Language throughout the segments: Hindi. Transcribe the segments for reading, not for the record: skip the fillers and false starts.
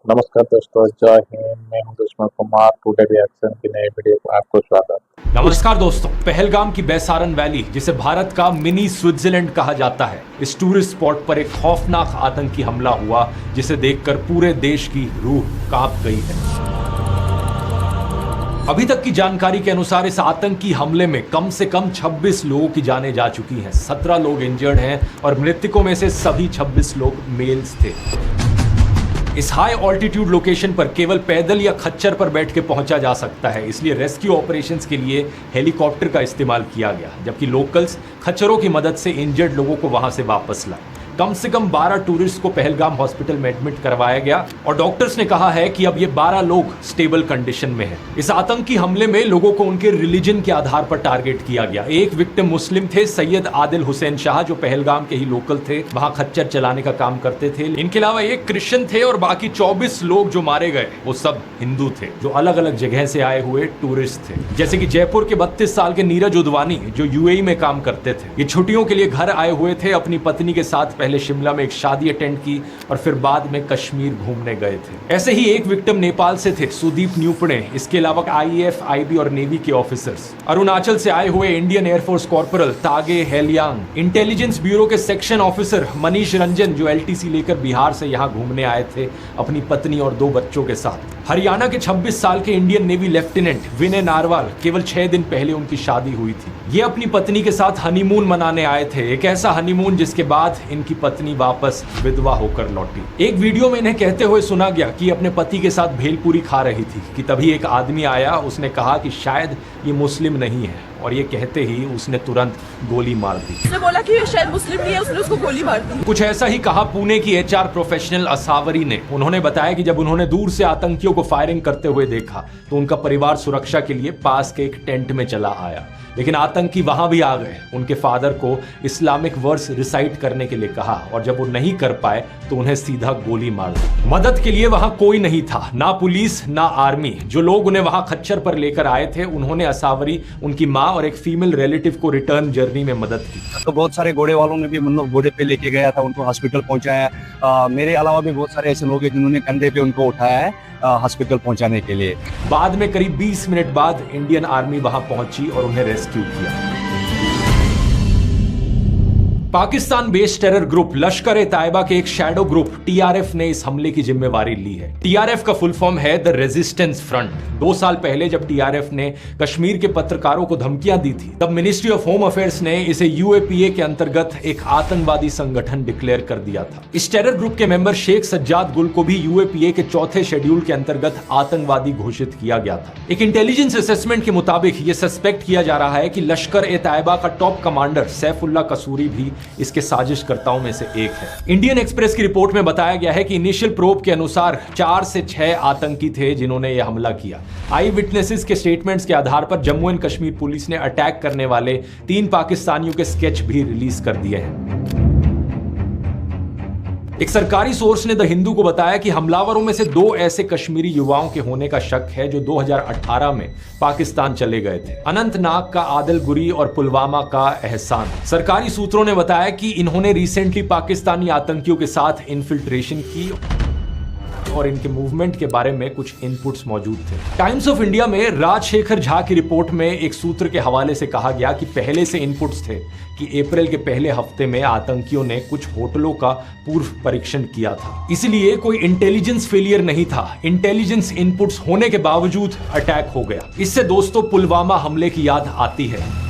नमस्कार दोस्तों, जय हिंद। मैं हूं दुश्मन कुमार। टुडे रिएक्शन की नई वीडियो को आपको स्वागत। नमस्कार दोस्तों, पहलगाम की बैसारन वैली, जिसे भारत का मिनी स्विट्जरलैंड कहा जाता है, इस टूरिस्ट स्पॉट पर एक खौफनाक आतंकी हमला हुआ जिसे देखकर पूरे देश की रूह कांप गई है। अभी तक की जानकारी के अनुसार इस आतंकी हमले में कम से कम 26 लोगों की जानें जा चुकी हैं, 17 लोग इंजर्ड हैं और मृतकों में से सभी 26 लोग मेल्स थे। इस हाई ऑल्टीट्यूड लोकेशन पर केवल पैदल या खच्चर पर बैठ के पहुंचा जा सकता है, इसलिए रेस्क्यू ऑपरेशंस के लिए हेलीकॉप्टर का इस्तेमाल किया गया, जबकि लोकल्स खच्चरों की मदद से इंजर्ड लोगों को वहां से वापस लाए। कम से कम 12 टूरिस्ट को पहलगाम हॉस्पिटल में एडमिट करवाया गया और डॉक्टर्स ने कहा है कि अब ये 12 लोग स्टेबल कंडीशन में हैं। इस आतंकी हमले में लोगों को उनके रिलीजन के आधार पर टारगेट किया गया। एक विक्टिम मुस्लिम थे, सैयद आदिल हुसैन शाह, जो पहलगाम के ही लोकल थे, वहां खच्चर चलाने का काम करते थे। इनके अलावा एक क्रिश्चियन थे और बाकी 24 लोग जो मारे गए वो सब हिंदू थे, जो अलग अलग जगह से आए हुए टूरिस्ट थे। जैसे कि जयपुर के 32 साल के नीरज उदवानी, जो यूएई में काम करते थे। ये छुट्टियों के लिए घर आए हुए थे, अपनी पत्नी के साथ पहले शिमला में एक शादी अटेंड की और फिर बाद में कश्मीर घूमने गए थे। ऐसे ही एक विक्टिम नेपाल से थे, सुदीप न्यूपणे। इसके अलावा आईएएफ, आईबी और नेवी के ऑफिसर्स, अरुणाचल से आए हुए इंडियन एयरफोर्स कॉर्पोरल तागे हेलियांग, इंटेलिजेंस ब्यूरो के सेक्शन ऑफिसर मनीष रंजन, जो एलटीसी लेकर बिहार से यहाँ घूमने आए थे अपनी पत्नी और 2 बच्चों के साथ। हरियाणा के 26 साल के इंडियन नेवी लेफ्टिनेंट विनय नारवाल, केवल 6 दिन पहले उनकी शादी हुई थी। ये अपनी पत्नी के साथ हनीमून मनाने आए थे, एक ऐसा हनीमून जिसके बाद इनकी पत्नी वापस विधवा होकर लौटी। एक वीडियो में इन्हें कहते हुए सुना गया कि अपने पति के साथ भेलपूरी खा रही थी कि तभी एक आदमी आया, उसने कहा कि शायद ये मुस्लिम नहीं है, और ये कहते ही उसने तुरंत गोली मार दी। उसने बोला कि शायद मुस्लिम नहीं है, उसने उसको गोली मार दी। कुछ ऐसा ही कहा पुणे की एचआर प्रोफेशनल असावरी ने। उन्होंने बताया कि जब उन्होंने दूर से आतंकियों को फायरिंग करते हुए देखा तो उनका परिवार सुरक्षा के लिए पास के एक टेंट में चला आया, लेकिन आतंकी वहां भी आ गए। उनके फादर को इस्लामिक वर्स रिसाइट करने के लिए कहा और जब वो नहीं कर पाए तो उन्हें सीधा गोली मार दी। मदद के लिए वहां कोई नहीं था, ना पुलिस ना आर्मी। जो लोग उन्हें वहां खच्चर पर लेकर आए थे, उन्होंने असावरी, उनकी माँ और एक फीमेल रिलेटिव को रिटर्न जर्नी में मदद की। तो बहुत सारे घोड़े वालों ने भी मतलब घोड़े पे लेके गया था, उनको हॉस्पिटल पहुंचाया। मेरे अलावा भी बहुत सारे ऐसे लोग हैं जिन्होंने कंधे पे उनको उठाया है हॉस्पिटल पहुंचाने के लिए। बाद में करीब 20 मिनट बाद इंडियन आर्मी वहां पहुंची और उन्हें रेस्क्यू किया। Pakistan based terror group Lashkar-e-Taiba के एक शैडो ग्रुप टीआरएफ ने इस हमले की जिम्मेवारी ली है। टीआरएफ का फुल फॉर्म है द रेजिस्टेंस फ्रंट। 2 साल पहले जब टीआरएफ ने कश्मीर के पत्रकारों को धमकियां दी थी, तब मिनिस्ट्री ऑफ होम अफेयर्स ने इसे यूएपीए के अंतर्गत एक आतंकवादी संगठन डिक्लेयर कर दिया था। इस टेरर ग्रुप के मेंबर शेख सज्जाद गुल को भी यूएपीए के 4थे शेड्यूल के अंतर्गत आतंकवादी घोषित किया गया था। एक इंटेलिजेंस असेसमेंट के मुताबिक यह सस्पेक्ट किया जा रहा है कि लश्कर-ए-तैयबा का टॉप कमांडर सैफुल्लाह कसूरी भी इसके साजिशकर्ताओं में से एक है। इंडियन एक्सप्रेस की रिपोर्ट में बताया गया है कि इनिशियल प्रोब के अनुसार 4 से 6 आतंकी थे जिन्होंने यह हमला किया। आई विटनेसेस के स्टेटमेंट्स के आधार पर जम्मू एंड कश्मीर पुलिस ने अटैक करने वाले 3 पाकिस्तानियों के स्केच भी रिलीज कर दिए हैं। एक सरकारी सोर्स ने द हिंदू को बताया कि हमलावरों में से 2 ऐसे कश्मीरी युवाओं के होने का शक है जो 2018 में पाकिस्तान चले गए थे। अनंतनाग का आदिल गुरी और पुलवामा का एहसान। सरकारी सूत्रों ने बताया कि इन्होंने रिसेंटली पाकिस्तानी आतंकियों के साथ इन्फिल्ट्रेशन की और इनके मूवमेंट के बारे में कुछ इनपुट्स मौजूद थे। टाइम्स ऑफ इंडिया में राजशेखर झा की रिपोर्ट में एक सूत्र के हवाले से कहा गया कि पहले से इनपुट्स थे कि अप्रैल के पहले हफ्ते में आतंकियों ने कुछ होटलों का पूर्व परीक्षण किया था, इसलिए कोई इंटेलिजेंस फेलियर नहीं था। इंटेलिजेंस इनपुट्स होने के बावजूद अटैक हो गया। इससे दोस्तों पुलवामा हमले की याद आती है।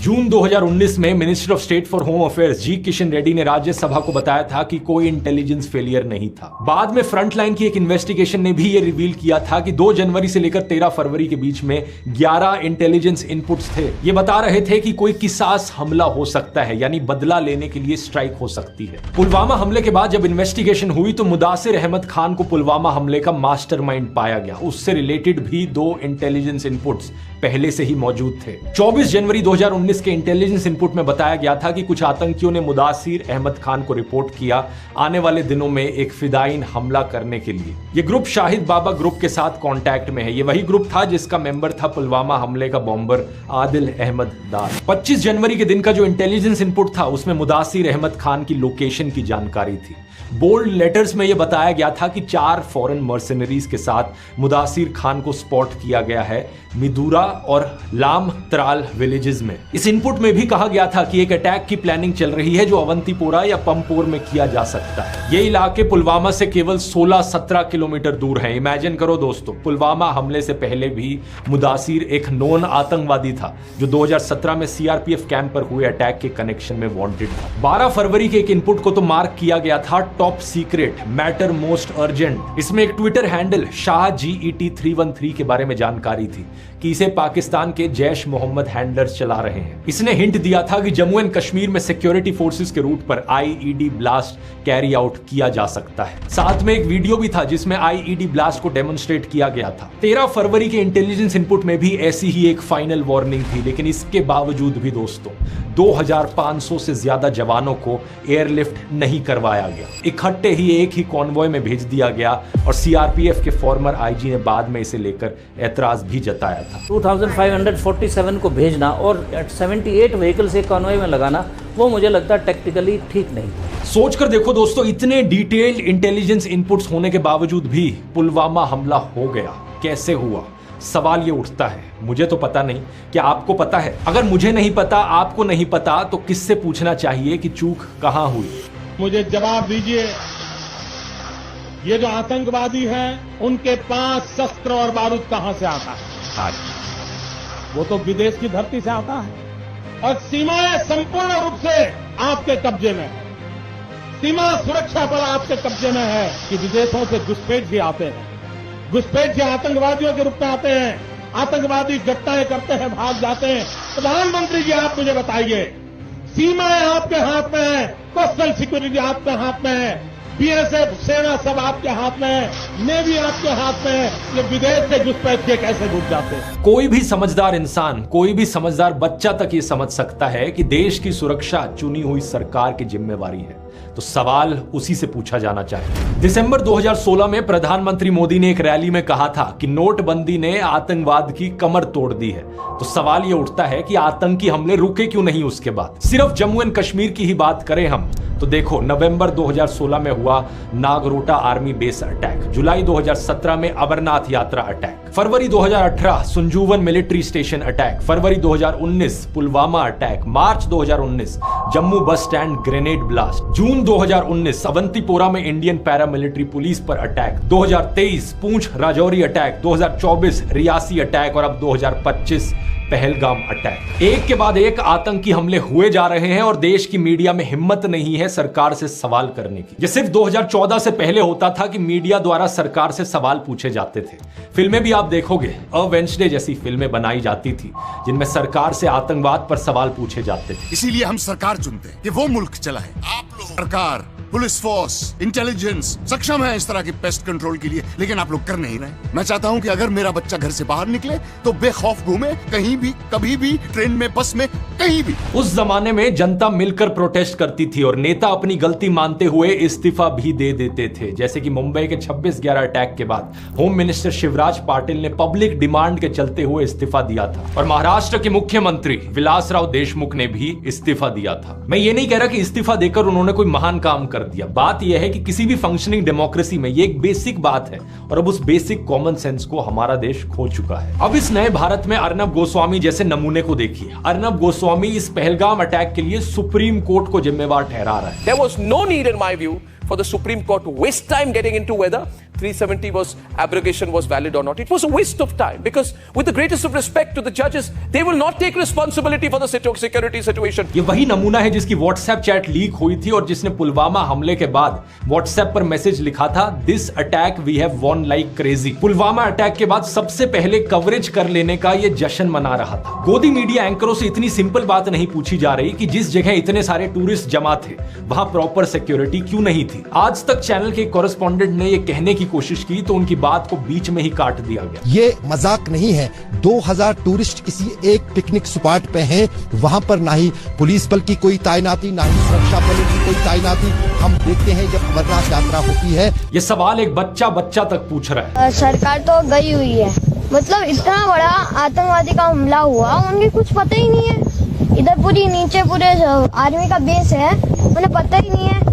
जून 2019 में minister of state for home affairs G Kishan Reddy ने राज्यसभा को बताया था कि कोई इंटेलिजेंस फेलियर नहीं था। बाद में फ्रंटलाइन की एक इन्वेस्टिगेशन ने भी यह रिवील किया था कि 2 जनवरी से लेकर 13 फरवरी के बीच में 11 इंटेलिजेंस इनपुट्स थे। ये बता रहे थे कि कोई किसास हमला हो सकता है, यानी बदला लेने के लिए स्ट्राइक हो सकती है। पुलवामा हमले के बाद जब इन्वेस्टिगेशन हुई तो मुदासिर अहमद खान को पुलवामा हमले का मास्टरमाइंड पाया गया। उससे रिलेटेड भी 2 इंटेलिजेंस इनपुट्स पहले से ही मौजूद थे। 24 जनवरी 2019 के इंटेलिजेंस इनपुट में बताया गया था कि कुछ आतंकियों ने मुदासिर अहमद खान को रिपोर्ट किया आने वाले दिनों में एक फिदायीन हमला करने के लिए। यह ग्रुप शाहिद बाबा ग्रुप के साथ कांटेक्ट में है। यह वही ग्रुप था जिसका मेंबर था पुलवामा हमले का बॉम्बर आदिल अहमद दार। 25 जनवरी के दिन का जो इंटेलिजेंस इनपुट था उसमें मुदासिर अहमद खान की लोकेशन की जानकारी थी। बोल्ड लेटर्स में यह बताया गया था कि 4 फॉरेन मर्सिनरीज के साथ मुदासिर खान को स्पॉट किया गया है मिदूरा और लाम त्राल विलेजेस में। इस इनपुट में भी कहा गया था कि एक अटैक की प्लानिंग चल रही है जो अवंतीपोरा या पंपोर में किया जा सकता है। ये इलाके पुलवामा से केवल 16-17 किलोमीटर दूर है। इमेजिन करो दोस्तों, पुलवामा हमले से पहले भी मुदासिर एक नॉन आतंकवादी था जो 2017 में सीआरपीएफ कैंप पर हुए अटैक के कनेक्शन में वांटेड था। 12 फरवरी के एक इनपुट को तो मार्क किया गया था top secret, matter most urgent. इसमें एक ट्विटर हैंडल शाह GET 313 के बारे में जानकारी थी कि इसे पाकिस्तान के जैश मोहम्मद हैंडलर्स चला रहे हैं। इसने हिंट दिया था कि जम्मू एंड कश्मीर में सिक्योरिटी फोर्सेस के रूट पर IED ब्लास्ट कैरी आउट किया जा सकता है। साथ में एक वीडियो भी था जिसमें IED ब्लास्ट को डेमोन्स्ट्रेट किया गया था। 13 फरवरी के इंटेलिजेंस इनपुट में भी ऐसी ही एक फाइनल वार्निंग थी, लेकिन इसके बावजूद भी दोस्तों 2500 से ज्यादा जवानों को एयरलिफ्ट नहीं करवाया गया। इकट्ठे ही एक ही कॉन्वॉय में भेज दिया गया और सीआरपीएफ के फॉर्मर IG ने बाद में इसे लेकर ऐतराज भी जताया था। 2547 को भेजना और 78 व्हीकल्स एक कॉन्वॉय में लगाना, वो मुझे लगता है टेक्निकली ठीक नहीं। सोचकर देखो दोस्तों, इतने डिटेल्ड इंटेलिजेंस इनपुट्स होने के बावजूद भी पुलवामा हमला हो गया। कैसे हुआ? सवाल ये उठता है। मुझे तो पता नहीं, क्या आपको पता है? अगर मुझे नहीं पता, आपको नहीं पता, तो किससे पूछना चाहिए कि चूक कहां हुई? मुझे जवाब दीजिए। ये जो आतंकवादी हैं, उनके पास शस्त्र और बारूद कहां से आता है? वो तो विदेश की धरती से आता है और सीमाएं संपूर्ण रूप से आपके कब्जे में है। सीमा सुरक्षा पर आपके कब्जे में है कि विदेशों से घुसपैठ भी आते हैं। घुसपैठ से आतंकवादियों के रूप में आते हैं। आतंकवादी घटनाएं करते हैं, भाग जाते हैं। प्रधानमंत्री जी, आप मुझे बताइए, सीमाएं आपके हाथ में है, कोस्टल सिक्योरिटी आपके हाथ में है, BSF सेना सब आपके हाथ में है, नेवी आपके हाथ में है। ये विदेश से घुसपैठ के कैसे घुस जाते हैं? कोई भी समझदार इंसान, कोई भी समझदार बच्चा तक ये समझ सकता है कि देश की सुरक्षा चुनी हुई सरकार की जिम्मेवारी है। तो सवाल उसी से पूछा जाना चाहिए। दिसंबर 2016 में प्रधानमंत्री मोदी ने एक रैली में कहा था कि नोटबंदी ने आतंकवाद की कमर तोड़ दी है। तो सवाल यह उठता है कि आतंकी हमले रुके क्यों नहीं उसके बाद? सिर्फ जम्मू एंड कश्मीर की ही बात करें हम तो देखो, नवंबर 2016 में हुआ नागरोटा आर्मी बेस अटैक, जुलाई 2017 में अमरनाथ यात्रा अटैक, फरवरी 2018 संजूवन मिलिट्री स्टेशन अटैक, फरवरी 2019 पुलवामा अटैक, मार्च 2019 Jammu bus stand grenade blast, जून 2019 अवंतीपोरा में इंडियन पैरामिलिट्री पुलिस पर attack, 2023 Poonch Rajouri attack, 2024 Reasi attack और अब 2025 पहलगाम अटैक। एक के बाद एक आतंकी हमले हुए जा रहे हैं और देश की मीडिया में हिम्मत नहीं है सरकार से सवाल करने की। ये सिर्फ 2014 से पहले होता था कि मीडिया द्वारा सरकार से सवाल पूछे जाते थे। फिल्में भी आप देखोगे, अ वेंसडे जैसी फिल्में बनाई जाती थी जिनमें सरकार से आतंकवाद पर सवाल पूछे जाते थे। इसीलिए हम सरकार चुनते हैं कि वो मुल्क चलाए। आप लोग सरकार, पुलिस फोर्स, इंटेलिजेंस सक्षम है इस तरह की पेस्ट कंट्रोल के लिए, लेकिन आप लोग कर नहीं रहे। मैं चाहता हूं कि अगर मेरा बच्चा घर से बाहर निकले तो बेखौफ घूमे, कहीं भी, कभी भी, ट्रेन में, बस में, कहीं भी। उस जमाने में जनता मिलकर प्रोटेस्ट करती थी और नेता अपनी गलती मानते हुए इस्तीफा भी दे देते थे। जैसे कि मुंबई के 26/11 अटैक के बाद होम मिनिस्टर शिवराज पाटिल ने पब्लिक डिमांड के चलते हुए इस्तीफा दिया था और महाराष्ट्र के मुख्यमंत्री विलासराव देशमुख ने भी इस्तीफा दिया था। मैं ये नहीं कह रहा कि इस्तीफा देकर उन्होंने कोई महान काम कर दिया। बात यह है कि किसी भी फंक्शनिंग डेमोक्रेसी में ये एक बेसिक बात है और अब उस बेसिक कॉमन सेंस को हमारा देश खो चुका है। अब इस नए भारत में अर्नब गोस्वामी जैसे नमूने को देखिए। अर्नब गोस्वामी इस पहलगाम अटैक के लिए सुप्रीम कोर्ट को जिम्मेवार ठहरा रहा है। There was no need in my view for the Supreme Court to waste time getting into whether 370 was abrogation was valid or not. It was a waste of time because with the greatest of respect to the judges, they will not take responsibility for the security situation. ये वही नमूना है जिसकी व्हाट्सएप चैट लीक हुई थी और जिसने पुलवामा हमले के बाद व्हाट्सएप पर मैसेज लिखा था, this attack we have won like crazy. Pulwama attack के बाद सबसे पहले कवरेज कर लेने का ये जश्न मना रहा था। गोदी मीडिया एंकरों से इतनी सिंपल बात नहीं पूछी जा रही कि जिस जगह इतने सारे टूरिस्ट जमा थे वहां प्रॉपर सिक्योरिटी क्यों नहीं थी। आज तक चैनल के कॉरेस्पॉन्डेंट ने यह कहने की कोशिश की तो उनकी बात को बीच में ही काट दिया गया। ये मजाक नहीं है। 2000 टूरिस्ट किसी एक पिकनिक स्पॉट पे हैं, वहां पर ना ही पुलिस बल की कोई तैनाती, ना ही सुरक्षा बलों की कोई तैनाती। हम देखते हैं जब अमरनाथ यात्रा होती है। ये सवाल एक बच्चा तक पूछ रहा है। सरकार तो गई हुई है, मतलब इतना बड़ा आतंकवादी का हमला हुआ, उनके कुछ पता ही नहीं है। इधर पूरी नीचे पूरे आर्मी का बेस है, उन्हें पता ही नहीं है।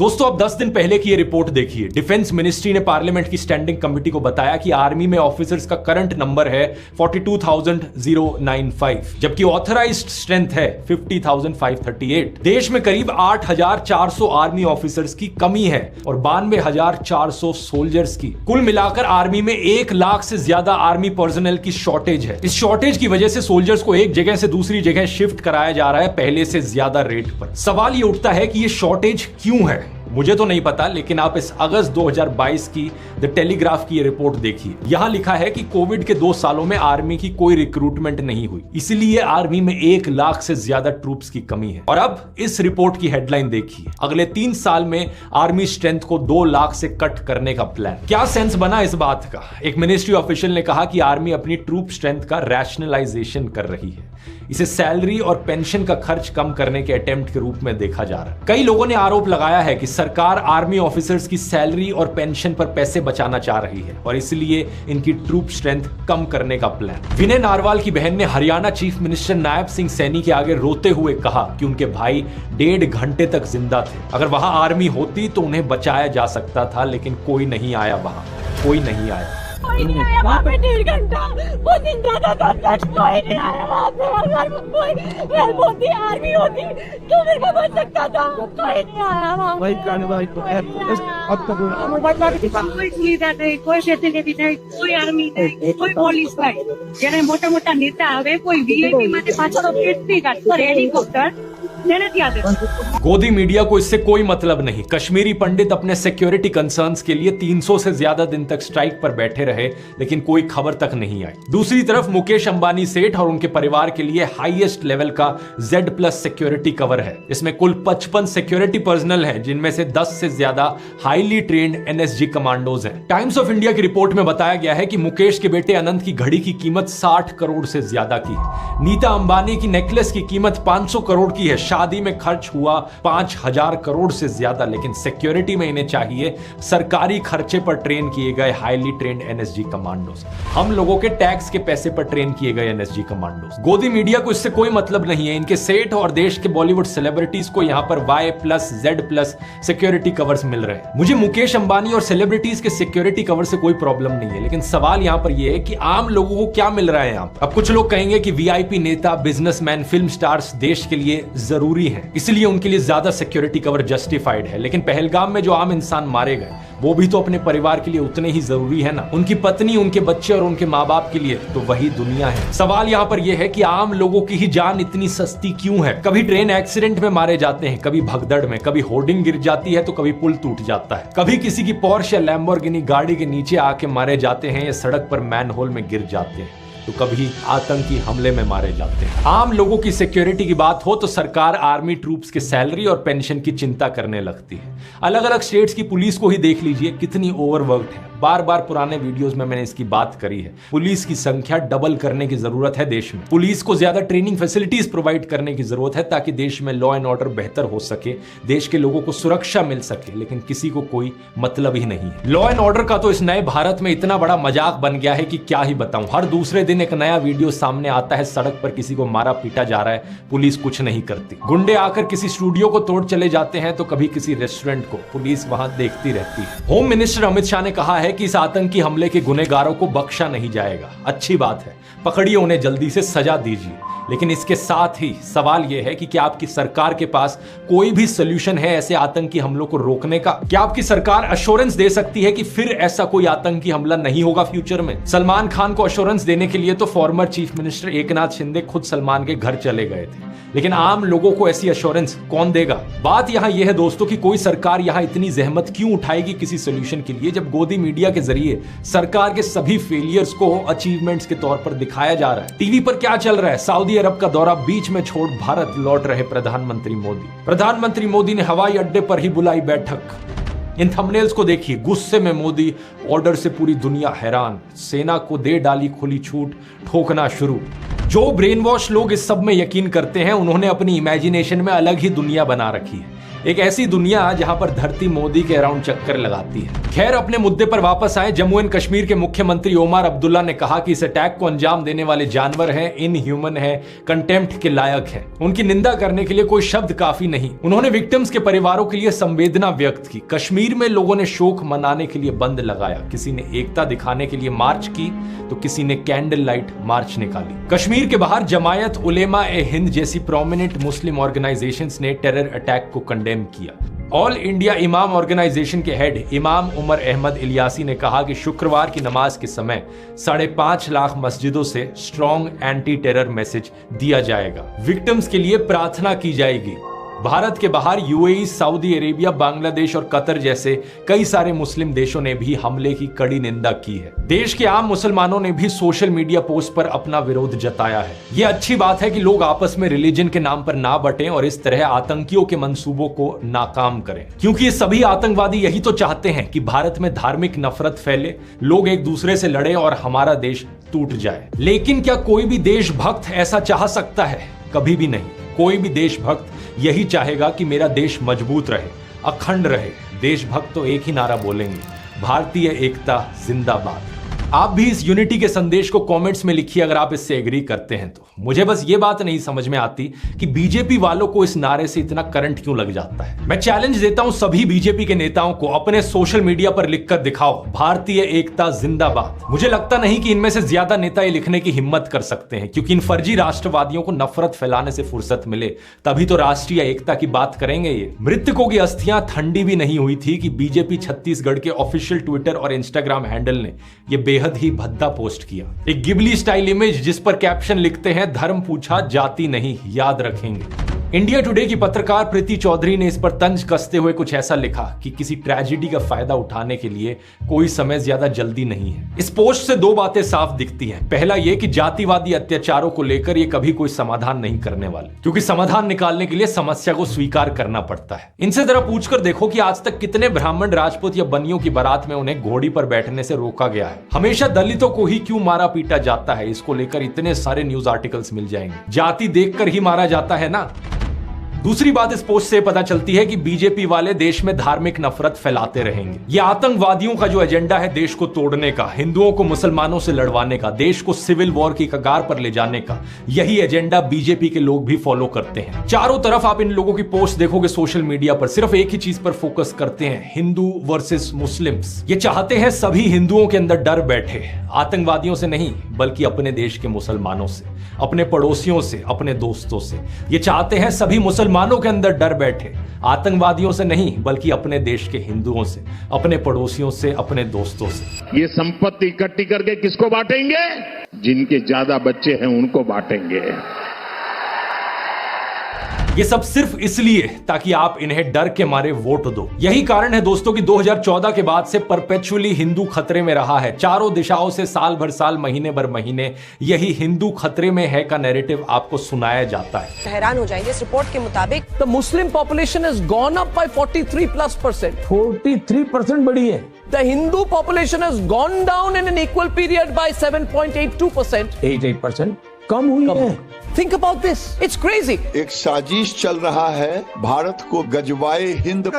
दोस्तों अब 10 दिन पहले की ये रिपोर्ट देखिए। डिफेंस मिनिस्ट्री ने पार्लियामेंट की स्टैंडिंग कमेटी को बताया कि आर्मी में ऑफिसर्स का करंट नंबर है 42,095, जबकि ऑथराइज्ड स्ट्रेंथ है 50,538। देश में करीब 8,400 आर्मी ऑफिसर्स की कमी है और 92,400 सोल्जर्स की। कुल मिलाकर आर्मी में 1 लाख से ज्यादा आर्मी पर्सनल की शॉर्टेज है। इस शॉर्टेज की वजह से सोल्जर्स को एक जगह से दूसरी जगह शिफ्ट कराया जा रहा है पहले से ज्यादा रेट पर। सवाल ये उठता है कि ये शॉर्टेज क्यों है? मुझे तो नहीं पता, लेकिन आप इस अगस्त 2022 की द टेलीग्राफ की ये रिपोर्ट देखिए। यहां लिखा है कि कोविड के 2 सालों में आर्मी की कोई रिक्रूटमेंट नहीं हुई, इसलिए आर्मी में 1 लाख से ज्यादा ट्रूप्स की कमी है। और अब इस रिपोर्ट की हेडलाइन देखिए, अगले 3 साल में आर्मी स्ट्रेंथ को 2 लाख से कट करने का प्लान। क्या सेंस बना इस बात का? एक मिनिस्ट्री ऑफिशियल ने कहा कि आर्मी अपनी ट्रूप स्ट्रेंथ का रैशनलाइजेशन कर रही है। इसे सैलरी और पेंशन का खर्च कम करने के अटेम्प्ट के रूप में देखा जा रहा है। कई लोगों ने आरोप लगाया है कि सरकार आर्मी ऑफिसर्स की सैलरी और पेंशन पर पैसे बचाना चाह रही है और इसलिए इनकी ट्रूप स्ट्रेंथ कम करने का प्लान। विनय नारवाल की बहन ने हरियाणा चीफ मिनिस्टर नायब सिंह सैनी के आगे रोते हुए कहा कि उनके भाई 1.5 घंटे तक जिंदा थे। अगर वहां आर्मी होती तो उन्हें बचाया जा सकता था, लेकिन कोई नहीं आया, वहां कोई नहीं आया। कोई नहीं आया वहाँ पे 1.5 घंटा, वो जिंदा था तब तक कोई नहीं आया वहाँ पे। अगर कोई हेल्प होती, आर्मी होती तो मेरे को बच सकता था, कोई नहीं आया वहाँ पे। कोई सुविधा नहीं, कोई फैसिलिटी नहीं, कोई आर्मी नहीं, कोई पुलिस नहीं। जયારે મોટા મોટા નેતા આવે કોઈ વીઆઈપી માટે પાછળ કેટલી ગાડી પર હેલિકોપ્ટર गोदी मीडिया को इससे कोई मतलब नहीं। कश्मीरी पंडित अपने सिक्योरिटी कंसर्न्स के लिए 300 से ज्यादा दिन तक स्ट्राइक पर बैठे रहे, लेकिन कोई खबर तक नहीं आई। दूसरी तरफ मुकेश अंबानी सेठ और उनके परिवार के लिए हाईएस्ट लेवल का Z+ सिक्योरिटी कवर है। इसमें कुल 55 सिक्योरिटी पर्सनल हैं, जिनमें से 10 से ज्यादा हाईली ट्रेन्ड NSG कमांडोज हैं। टाइम्स ऑफ इंडिया की रिपोर्ट में बताया गया है कि मुकेश के बेटे अनंत की घड़ी की कीमत 60 करोड़ से ज्यादा की है। नीता अंबानी की नेकलेस की कीमत 500 करोड़ की है। शादी में खर्च हुआ 5,000 करोड़ से ज्यादा, लेकिन सिक्योरिटी में इन्हें चाहिए सरकारी खर्चे पर ट्रेन किए गए हाईली ट्रेन्ड NSG कमांडोज, हम लोगों के टैक्स के पैसे पर ट्रेन किए गए NSG कमांडोज। गोदी मीडिया को इससे कोई मतलब नहीं है। इनके सेठ और देश के बॉलीवुड सेलिब्रिटीज को यहां पर Y+ Z+ सिक्योरिटी कवर्स मिल रहे हैं। मुझे मुकेश अंबानी और सेलिब्रिटीज के सिक्योरिटी कवर से कोई प्रॉब्लम नहीं है, लेकिन सवाल यहां पर यह है कि आम लोगों को क्या मिल रहा है यहां पर। अब कुछ लोग कहेंगे कि VIP नेता, बिजनेसमैन, फिल्म स्टार्स देश के लिए जरूरी है, इसलिए उनके लिए ज्यादा सिक्योरिटी कवर जस्टिफाइड है। लेकिन पहलगाम में जो आम इंसान मारे गए, वो भी तो अपने परिवार के लिए उतने ही जरूरी है ना। उनकी पत्नी, उनके बच्चे और उनके माँ बाप के लिए तो वही दुनिया है। सवाल यहाँ पर यह है कि आम लोगों की ही जान इतनी सस्ती क्यों है? कभी ट्रेन एक्सीडेंट में मारे जाते हैं, कभी भगदड़ में, कभी होर्डिंग गिर जाती है तो कभी पुल टूट जाता है, कभी किसी की पोर्श या लैम्बोर्गिनी गाड़ी के नीचे आके मारे जाते हैं या सड़क पर मैनहोल में गिर जाते हैं, तो कभी आतंकी हमले में मारे जाते हैं। आम लोगों की सिक्योरिटी की बात हो तो सरकार आर्मी ट्रूप्स के सैलरी और पेंशन की चिंता करने लगती है। अलग अलग स्टेट्स की पुलिस को ही देख लीजिए, कितनी ओवरवर्क्ड है। बार बार पुराने वीडियोस में मैंने इसकी बात करी है। पुलिस की संख्या डबल करने की जरूरत है देश में। पुलिस को ज्यादा ट्रेनिंग फैसिलिटीज प्रोवाइड करने की जरूरत है ताकि देश में लॉ एंड ऑर्डर बेहतर हो सके, देश के लोगों को सुरक्षा मिल सके, लेकिन किसी को कोई मतलब ही नहीं है। लॉ एंड ऑर्डर का तो इस नए भारत में इतना बड़ा मजाक बन गया है कि क्या ही बताऊं। हर दूसरे दिन एक नया वीडियो सामने आता है, सड़क पर किसी को मारा पीटा जा रहा है, पुलिस कुछ नहीं करती। गुंडे आकर किसी स्टूडियो को तोड़ चले जाते हैं तो कभी किसी रेस्टोरेंट को, पुलिस वहां देखती रहती है। होम मिनिस्टर अमित शाह ने कहा है कि इस आतंकी हमले के गुनहगारों को बख्शा नहीं जाएगा। अच्छी बात है, पकड़िए उन्हें, जल्दी से सजा दीजिए। लेकिन इसके साथ ही सवाल यह है कि क्या आपकी सरकार के पास कोई भी सोल्यूशन है ऐसे आतंकी हमलों को रोकने का? क्या आपकी सरकार अश्योरेंस दे सकती है कि फिर ऐसा कोई आतंकी हमला नहीं होगा फ्यूचर में? सलमान खान को अश्योरेंस देने के लिए तो former chief minister Eknath Shinde खुद सलमान के घर चले गए थे, लेकिन आम लोगों को ऐसी अश्योरेंस कौन देगा? बात यहां यह है दोस्तों कि कोई सरकार यहां इतनी जहमत क्यों उठाएगी किसी सोल्यूशन के लिए, जब गोदी मीडिया के जरिए सरकार के सभी फेलियर्स को अचीवमेंट्स के तौर पर दिखाया जा रहा है। टीवी पर क्या चल रहा है? सऊदी अरब का दौरा बीच में छोड़ भारत लौट रहे प्रधानमंत्री मोदी। प्रधानमंत्री मोदी ने हवाई अड्डे पर ही बुलाई बैठक। इन थंबनेल्स को देखिए, गुस्से में मोदी, ऑर्डर से पूरी दुनिया हैरान, सेना को दे डाली खुली छूट, ठोकना शुरू। जो ब्रेन वॉश लोग इस सब में यकीन करते हैं, उन्होंने अपनी इमेजिनेशन में अलग ही दुनिया बना रखी है। एक ऐसी दुनिया जहां पर धरती मोदी के अराउंड चक्कर लगाती है। खैर, अपने मुद्दे पर वापस आए। जम्मू एंड कश्मीर के मुख्यमंत्री ओमर अब्दुल्ला ने कहा कि इस अटैक को अंजाम देने वाले जानवर हैं, इनह्यूमन हैं, कंटेम्प्ट के लायक हैं। उनकी निंदा करने के लिए कोई शब्द काफी नहीं। उन्होंने विक्टिम्स के परिवारों के लिए संवेदना व्यक्त की। कश्मीर में लोगों ने शोक मनाने के लिए बंद लगाया। किसी ने एकता दिखाने के लिए मार्च की तो किसी ने कैंडल लाइट मार्च निकाली। कश्मीर के बाहर जमायत उलेमा ए हिंद जैसी प्रोमिनेंट मुस्लिम ऑर्गेनाइजेशंस ने टेरर अटैक को कंडेम किया। ऑल इंडिया इमाम ऑर्गेनाइजेशन के हेड इमाम उमर अहमद इलियासी ने कहा कि शुक्रवार की नमाज के समय 5.5 लाख मस्जिदों से स्ट्रॉन्ग एंटी टेरर मैसेज दिया जाएगा। विक्टिम्स के लिए प्रार्थना की जाएगी। भारत के बाहर यूएई, सऊदी अरेबिया, बांग्लादेश और कतर जैसे कई सारे मुस्लिम देशों ने भी हमले की कड़ी निंदा की है। देश के आम मुसलमानों ने भी सोशल मीडिया पोस्ट पर अपना विरोध जताया है। यह अच्छी बात है कि लोग आपस में रिलीजन के नाम पर ना बटें और इस तरह आतंकियों के मंसूबों को नाकाम करें, क्योंकि ये सभी आतंकवादी यही तो चाहते हैं कि भारत में धार्मिक नफरत फैले, लोग एक दूसरे से लड़े और हमारा देश टूट जाए। लेकिन क्या कोई भी देशभक्त ऐसा चाह सकता है? कभी भी नहीं। कोई भी देशभक्त यही चाहेगा कि मेरा देश मजबूत रहे, अखंड रहे। देशभक्त तो एक ही नारा बोलेंगे, भारतीय एकता जिंदाबाद। आप भी इस यूनिटी के संदेश को कमेंट्स में लिखिए अगर आप इससे एग्री करते हैं तो। मुझे बस ये बात नहीं समझ में आती कि बीजेपी वालों को इस नारे से इतना करंट क्यों लग जाता है। मैं चैलेंज देता हूं सभी बीजेपी के नेताओं को, अपने सोशल मीडिया पर लिखकर दिखाओ भारतीय एकता जिंदाबाद। मुझे लगता नहीं कि इनमें से ज्यादा नेता ये लिखने की हिम्मत कर सकते हैं, क्योंकि इन फर्जी राष्ट्रवादियों को नफरत फैलाने से फुर्सत मिले तभी तो राष्ट्रीय एकता की बात करेंगे ये। मृतकों की अस्थियां ठंडी भी नहीं हुई थी कि बीजेपी छत्तीसगढ़ के ऑफिशियल ट्विटर और इंस्टाग्राम हैंडल ने यह बेहद ही भद्दा पोस्ट किया। एक गिबली स्टाइल इमेज जिस पर कैप्शन लिखते हैं, धर्म पूछा जाति नहीं, याद रखेंगे। इंडिया टुडे की पत्रकार प्रीति चौधरी ने इस पर तंज कसते हुए कुछ ऐसा लिखा कि किसी ट्रेजेडी का फायदा उठाने के लिए कोई समय ज्यादा जल्दी नहीं है। इस पोस्ट से दो बातें साफ दिखती हैं। पहला यह कि जातिवादी अत्याचारों को लेकर ये कभी कोई समाधान नहीं करने वाले, क्योंकि समाधान निकालने के लिए समस्या को स्वीकार करना पड़ता है। इनसे जरा पूछकर देखो कि आज तक कितने ब्राह्मण, राजपूत या बनियों की बारात में उन्हें घोड़ी पर बैठने से रोका गया है। हमेशा दलितों को ही क्यों मारा पीटा जाता है, इसको लेकर इतने सारे न्यूज आर्टिकल्स मिल जाएंगे। जाति देखकर ही मारा जाता है ना। दूसरी बात इस पोस्ट से पता चलती है कि बीजेपी वाले देश में धार्मिक नफरत फैलाते रहेंगे। ये आतंकवादियों का जो एजेंडा है देश को तोड़ने का, हिंदुओं को मुसलमानों से लड़वाने का, देश को सिविल वॉर की कगार पर ले जाने का, यही एजेंडा बीजेपी के लोग भी फॉलो करते हैं। चारों तरफ आप इन लोगों की पोस्ट देखोगे सोशल मीडिया पर, सिर्फ एक ही चीज पर फोकस करते हैं, हिंदू वर्सेस मुस्लिम्स। ये चाहते हैं सभी हिंदुओं के अंदर डर बैठे, आतंकवादियों से नहीं बल्कि अपने देश के मुसलमानों से, अपने पड़ोसियों से, अपने दोस्तों से। ये चाहते हैं सभी मुसलमानों के अंदर डर बैठे, आतंकवादियों से नहीं बल्कि अपने देश के हिंदुओं से, अपने पड़ोसियों से, अपने दोस्तों से। ये संपत्ति इकट्ठी करके किसको बांटेंगे? जिनके ज्यादा बच्चे हैं उनको बांटेंगे। ये सब सिर्फ इसलिए ताकि आप इन्हें डर के मारे वोट दो। यही कारण है दोस्तों कि 2014 के बाद से परपेचुअली हिंदू खतरे में रहा है। चारों दिशाओं से साल भर साल, महीने भर महीने यही हिंदू खतरे में है का नैरेटिव आपको सुनाया जाता है। हैरान हो जाएंगे, इस रिपोर्ट के मुताबिक The Muslim population has gone up by 43+%. 43% बढ़ी है। The Hindu population has gone down in an equal period by 7.82%. 8% कम हुई है। Think about this. It's crazy. एक साजिश चल रहा है भारत को गजवाए हिंद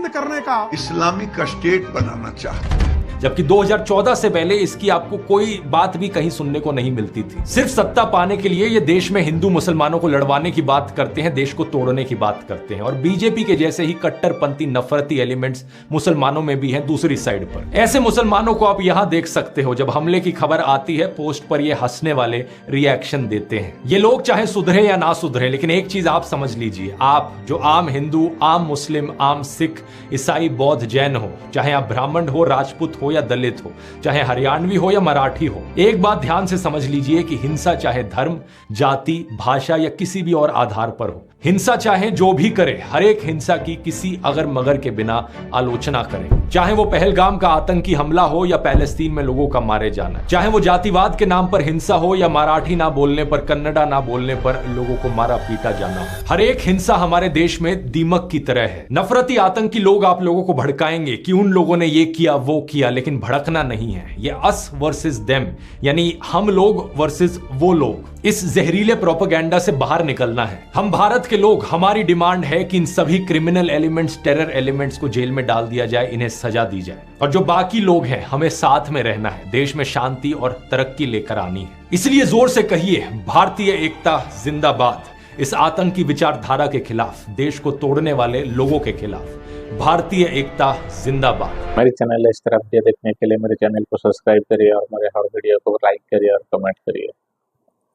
करने का, इस्लामिक स्टेट बनाना चाहते हैं। जबकि 2014 से पहले इसकी आपको कोई बात भी कहीं सुनने को नहीं मिलती थी। सिर्फ सत्ता पाने के लिए ये देश में हिंदू मुसलमानों को लड़वाने की बात करते हैं, देश को तोड़ने की बात करते हैं। और बीजेपी के जैसे ही कट्टरपंथी नफरती एलिमेंट्स मुसलमानों में भी हैं दूसरी साइड पर। ऐसे मुसलमानों को आप यहां देख सकते हो, जब हमले की खबर आती है पोस्ट पर ये हंसने वाले रिएक्शन देते हैं। ये लोग चाहे सुधरे या ना सुधरे, लेकिन एक चीज आप समझ लीजिए, आप जो आम हिंदू, आम मुस्लिम, आम सिख, ईसाई, बौद्ध, जैन हो, चाहे आप ब्राह्मण हो, राजपूत हो या दलित हो, चाहे हरियाणवी हो या मराठी हो, एक बात ध्यान से समझ लीजिए कि हिंसा चाहे धर्म, जाति, भाषा या किसी भी और आधार पर हो, हिंसा चाहे जो भी करे, हर एक हिंसा की किसी अगर मगर के बिना आलोचना करें। चाहे वो पहलगाम का आतंकी हमला हो या पैलेस्तीन में लोगों का मारे जाना, चाहे वो जातिवाद के नाम पर हिंसा हो या मराठी ना बोलने पर, कन्नडा ना बोलने पर लोगों को मारा पीटा जाना हो, हर एक हिंसा हमारे देश में दीमक की तरह है। नफरती आतंकी लोग आप लोगों को भड़काएंगे कि उन लोगों ने ये किया वो किया, लेकिन भड़कना नहीं है। ये अस वर्सेस देम, यानी हम लोग वर्सेस वो लोग। इस जहरीले प्रोपेगेंडा से बाहर निकलना है। हम भारत के लोग, हमारी डिमांड है कि इन सभी क्रिमिनल एलिमेंट्स, टेरर एलिमेंट्स को जेल में डाल दिया जाए, इन्हें सजा दी जाए। और जो बाकी लोग हैं, हमें साथ में रहना है, देश में शांति और तरक्की लेकर आनी है। इसलिए जोर से कहिए, भारतीय एकता जिंदाबाद। इस आतंकी विचारधारा के खिलाफ, देश को तोड़ने वाले लोगों के खिलाफ भारतीय एकता जिंदाबाद। मेरे चैनल इस तरह वीडियो देखने के लिए मेरे चैनल को सब्सक्राइब करिए और मेरे हर वीडियो को लाइक करिए और कमेंट करिए।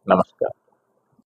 नमस्कार।